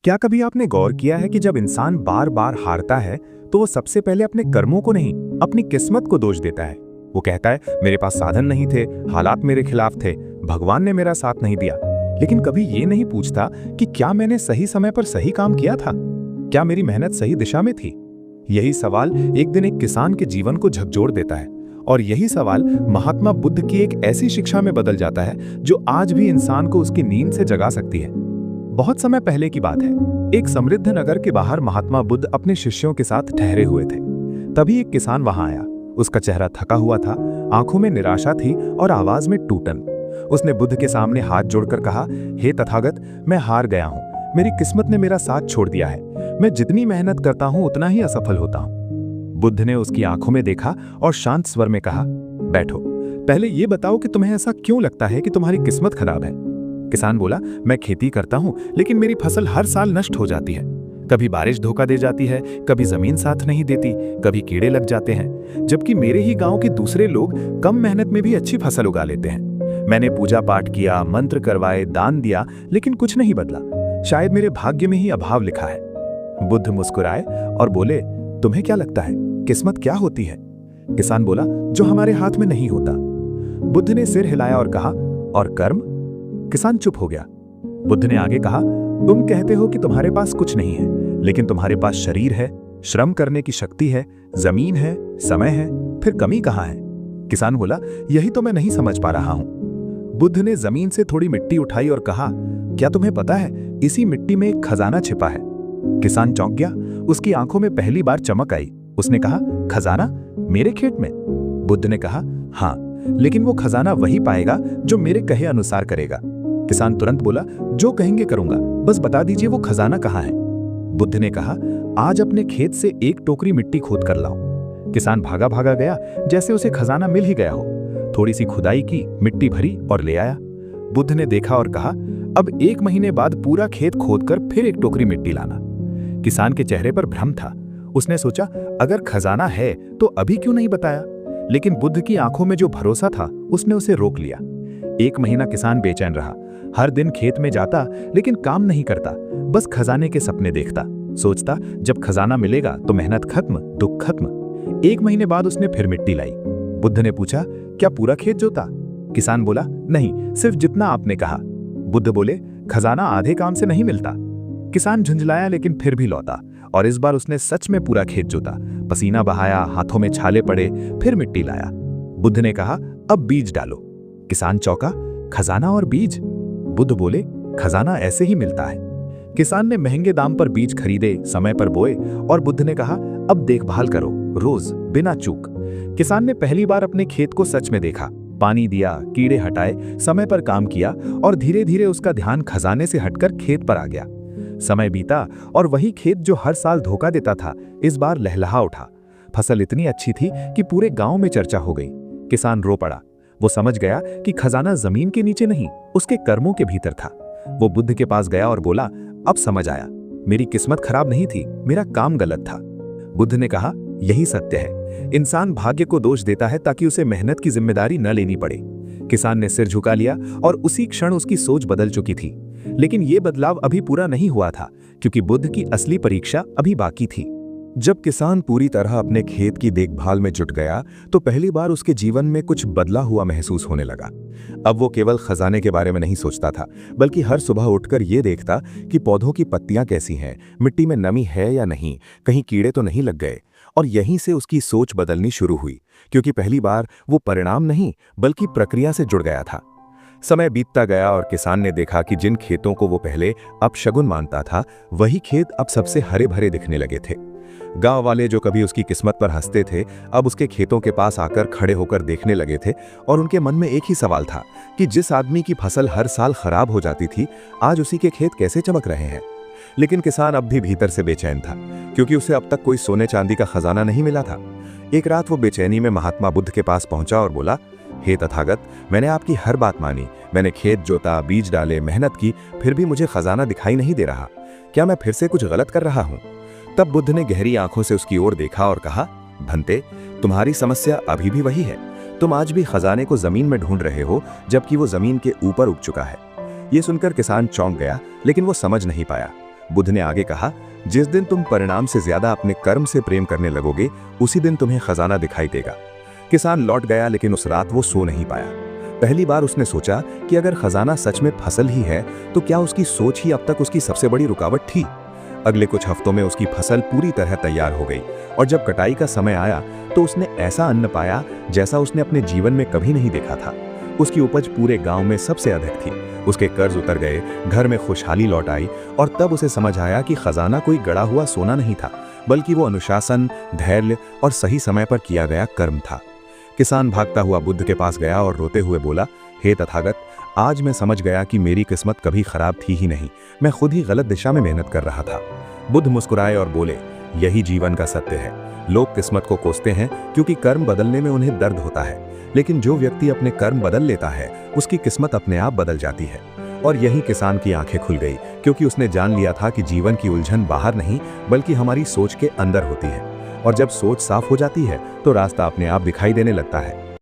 क्या कभी आपने गौर किया है कि जब इंसान बार बार हारता है तो वो सबसे पहले अपने कर्मों को नहीं, अपनी किस्मत को दोष देता है। वो कहता है मेरे पास साधन नहीं थे, हालात मेरे खिलाफ थे, भगवान ने मेरा साथ नहीं दिया। लेकिन कभी ये नहीं पूछता कि क्या मैंने सही समय पर सही काम किया था, क्या मेरी मेहनत सही दिशा में थी। यही सवाल एक दिन एक किसान के जीवन को झकझोर देता है, और यही सवाल महात्मा बुद्ध की एक ऐसी शिक्षा में बदल जाता है जो आज भी इंसान को उसकी नींद से जगा सकती है। बहुत समय पहले की बात है। एक समृद्ध नगर के बाहर महात्मा बुद्ध अपने शिष्यों के साथ ठहरे हुए थे। तभी एक किसान वहां आया। उसका चेहरा थका हुआ था, आंखों में निराशा थी और आवाज में टूटन। उसने बुद्ध के सामने हाथ जोड़कर कहा, हे तथागत, मैं हार गया हूं। मेरी किस्मत ने मेरा साथ छोड़ दिया है। मैं जितनी मेहनत करता हूं उतना ही असफल होता हूं। बुद्ध ने उसकी आंखों में देखा और शांत स्वर में कहा, बैठो, पहले ये बताओ कि तुम्हें ऐसा क्यों लगता है कि तुम्हारी किस्मत खराब है। किसान बोला, मैं खेती करता हूं, लेकिन मेरी फसल हर साल नष्ट हो जाती है। कभी बारिश धोखा दे जाती है, कभी जमीन साथ नहीं देती, कभी कीड़े लग जाते हैं, जबकि मेरे ही गांव के दूसरे लोग कम मेहनत में भी अच्छी फसल उगा लेते हैं। मैंने पूजा पाठ किया, मंत्र करवाए, दान दिया, लेकिन कुछ नहीं बदला। शायद मेरे भाग्य में ही अभाव लिखा है। बुद्ध मुस्कुराए और बोले, तुम्हें क्या लगता है किस्मत क्या होती है? किसान बोला, जो हमारे हाथ में नहीं होता। बुद्ध ने सिर हिलाया और कहा, और कर्म? किसान चुप हो गया। बुद्ध ने आगे कहा, तुम कहते हो कि तुम्हारे पास कुछ नहीं है, लेकिन तुम्हारे पास शरीर है, श्रम करने की शक्ति है, जमीन है, समय है, फिर कमी कहां है? किसान बोला, यही तो मैं नहीं समझ पा रहा हूं। बुद्ध ने जमीन से थोड़ी मिट्टी उठाई और कहा, क्या तुम्हें पता है इसी मिट्टी में एक खजाना छिपा है? किसान चौंक गया। उसकी आंखों में पहली बार चमक आई। उसने कहा, खजाना मेरे खेत में? बुद्ध ने कहा, हां, लेकिन वो खजाना वही पाएगा जो मेरे कहे अनुसार करेगा। किसान तुरंत बोला, जो कहेंगे करूंगा, बस बता दीजिए वो खजाना कहाँ है। बुद्ध ने कहा, आज अपने खेत से एक टोकरी मिट्टी खोद कर लाओ। किसान भागा भागा गया, जैसे उसे खजाना मिल ही गया हो। थोड़ी सी खुदाई की, मिट्टी भरी और ले आया। बुद्ध ने देखा और कहा, अब 1 महीने बाद पूरा खेत खोदकर फिर एक टोकरी मिट्टी लाना। किसान के चेहरे पर भ्रम था। उसने सोचा, अगर खजाना है तो अभी क्यों नहीं बताया? लेकिन बुद्ध की आंखों में जो भरोसा था उसने उसे रोक लिया। 1 महीना किसान बेचैन रहा। हर दिन खेत में जाता, लेकिन काम नहीं करता, बस खजाने के सपने देखता। सोचता, जब खजाना मिलेगा तो मेहनत खत्म, दुख खत्म। 1 महीने बाद उसने फिर मिट्टी लाई। बुद्ध ने पूछा, क्या पूरा खेत जोता? किसान बोला, नहीं, सिर्फ जितना आपने कहा। बुद्ध बोले, खजाना आधे काम से नहीं मिलता। किसान झुंझलाया, लेकिन फिर भी लौटा, और इस बार उसने सच में पूरा खेत जोता। पसीना बहाया, हाथों में छाले पड़े, फिर मिट्टी लाया। बुद्ध ने कहा, अब बीज डालो। किसान चौंका, खजाना और बीज? बुद्ध बोले, खजाना ऐसे ही मिलता है। किसान ने महंगे दाम पर बीज खरीदे, समय पर बोए, और बुद्ध ने कहा, अब देखभाल करो, रोज, बिना चूक। किसान ने पहली बार अपने खेत को सच में देखा, पानी दिया, कीड़े हटाए, समय पर काम किया, और धीरे धीरे उसका ध्यान खजाने से हटकर खेत पर आ गया। समय बीता और वही खेत जो हर साल धोखा देता था, इस बार लहलहा उठा। फसल इतनी अच्छी थी कि पूरे गांव में चर्चा हो गई। किसान रो पड़ा। वो समझ गया कि खजाना जमीन के नीचे नहीं, उसके कर्मों के भीतर था। वो बुद्ध के पास गया और बोला, अब समझ आया, मेरी किस्मत खराब नहीं थी, मेरा काम गलत था। बुद्ध ने कहा, यही सत्य है। इंसान भाग्य को दोष देता है ताकि उसे मेहनत की जिम्मेदारी न लेनी पड़े। किसान ने सिर झुका लिया और उसी क्षण उसकी सोच बदल चुकी थी। लेकिन यह बदलाव अभी पूरा नहीं हुआ था, क्योंकि बुद्ध की असली परीक्षा अभी बाकी थी। जब किसान पूरी तरह अपने खेत की देखभाल में जुट गया तो पहली बार उसके जीवन में कुछ बदला हुआ महसूस होने लगा। अब वो केवल खजाने के बारे में नहीं सोचता था, बल्कि हर सुबह उठकर ये देखता कि पौधों की पत्तियां कैसी हैं, मिट्टी में नमी है या नहीं, कहीं कीड़े तो नहीं लग गए। और यहीं से उसकी सोच बदलनी शुरू हुई, क्योंकि पहली बार वो परिणाम नहीं बल्कि प्रक्रिया से जुड़ गया था। समय बीतता गया और किसान ने देखा कि जिन खेतों को वो पहले अपशगुन मानता था, वही खेत अब सबसे हरे भरे दिखने लगे थे। गांव वाले जो कभी उसकी किस्मत पर हंसते थे, अब उसके खेतों के पास आकर खड़े होकर देखने लगे थे, और उनके मन में एक ही सवाल था कि जिस आदमी की फसल हर साल खराब हो जाती थी, आज उसी के खेत कैसे चमक रहे हैं। लेकिन किसान अब भी भीतर से बेचैन था, क्योंकि उसे अब तक कोई सोने चांदी का खजाना नहीं मिला था। एक रात वो बेचैनी में महात्मा बुद्ध के पास पहुंचा और बोला, हे तथागत, मैंने आपकी हर बात मानी, मैंने खेत जोता, बीज डाले, मेहनत की, फिर भी मुझे खजाना दिखाई नहीं दे रहा। क्या मैं फिर से कुछ गलत कर रहा हूं? तब बुद्ध ने गहरी आंखों से उसकी ओर देखा और कहा, भंते, तुम्हारी समस्या अभी भी वही है। तुम आज भी खजाने को जमीन में ढूंढ रहे हो, जबकि वो जमीन के ऊपर उग चुका है। ये सुनकर किसान चौंक गया, लेकिन वो समझ नहीं पाया। बुद्ध ने आगे कहा, जिस दिन तुम परिणाम से ज्यादा अपने कर्म से प्रेम करने लगोगे, उसी दिन तुम्हें खजाना दिखाई देगा। किसान लौट गया, लेकिन उस रात वो सो नहीं पाया। पहली बार उसने सोचा कि अगर खजाना सच में फसल ही है तो क्या उसकी सोच ही अब तक उसकी सबसे बड़ी रुकावट थी। अगले कुछ हफ्तों में उसकी फसल पूरी तरह तैयार हो गई और जब कटाई का समय आया तो उसने ऐसा अन्न पाया जैसा उसने अपने जीवन में कभी नहीं देखा था। उसकी उपज पूरे गांव में सबसे अधिक थी। उसके कर्ज उतर गए, घर में खुशहाली लौट आई और तब उसे समझ आया कि खजाना कोई गड़ा हुआ सोना नहीं था, बल्कि वो अनुशासन, धैर्य और सही समय पर किया गया कर्म था। किसान भागता हुआ बुद्ध के पास गया और रोते हुए बोला, हे तथागत, आज मैं समझ गया कि मेरी किस्मत कभी खराब थी ही नहीं, मैं खुद ही गलत दिशा में मेहनत कर रहा था। बुद्ध मुस्कुराए और बोले, यही जीवन का सत्य है। लोग किस्मत को कोसते हैं क्योंकि कर्म बदलने में उन्हें दर्द होता है, लेकिन जो व्यक्ति अपने कर्म बदल लेता है उसकी किस्मत अपने आप बदल जाती है। और यही किसान की आंखें खुल गई, क्योंकि उसने जान लिया था कि जीवन की उलझन बाहर नहीं बल्कि हमारी सोच के अंदर होती है। और जब सोच साफ हो जाती है तो रास्ता अपने आप दिखाई देने लगता है।